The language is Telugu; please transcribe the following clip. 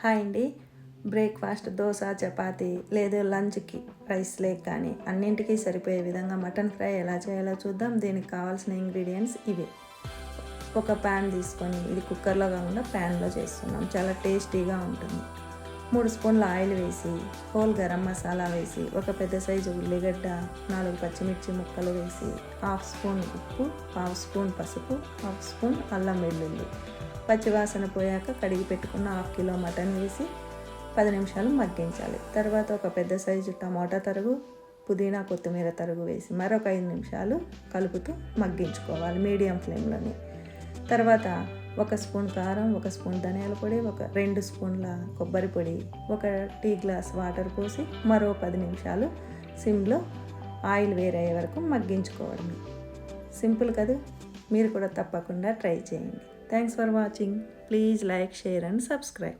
హాయ్ అండి. బ్రేక్ఫాస్ట్ దోశ, చపాతీ లేదు లంచ్కి రైస్ లేక్ కానీ అన్నింటికీ సరిపోయే విధంగా మటన్ ఫ్రై ఎలా చేయాలో చూద్దాం. దీనికి కావాల్సిన ఇంగ్రీడియంట్స్ ఇవే. ఒక ప్యాన్ తీసుకొని, ఇది కుక్కర్లో కాకుండా ప్యాన్లో చేస్తున్నాం, చాలా టేస్టీగా ఉంటుంది. 3 స్పూన్ల ఆయిల్ వేసి, హోల్ గరం మసాలా వేసి, ఒక పెద్ద సైజు ఉల్లిగడ్డ, 4 పచ్చిమిర్చి ముక్కలు వేసి, 1/2 స్పూన్ ఉప్పు, 1/2 స్పూన్ పసుపు, 1/2 స్పూన్ అల్లం వెల్లుల్లి, పచ్చివాసన పోయాక కడిగి పెట్టుకున్న 1/2 కిలో మటన్ వేసి 10 నిమిషాలు మగ్గించాలి. తర్వాత ఒక పెద్ద సైజు టమాటా తరుగు, పుదీనా కొత్తిమీర తరుగు వేసి మరొక 5 నిమిషాలు కలుపుతూ మగ్గించుకోవాలి మీడియం ఫ్లేమ్లోని. తర్వాత 1 స్పూన్ కారం, 1 స్పూన్ ధనియాల పొడి, 2 స్పూన్ల కొబ్బరి పొడి, 1 టీ గ్లాస్ వాటర్ పోసి మరో 10 నిమిషాలు సిమ్లో ఆయిల్ వేరయ్యే వరకు మగ్గించుకోవడమే. సింపుల్ కదా, మీరు కూడా తప్పకుండా ట్రై చేయండి. Thanks for watching. Please like, share and subscribe.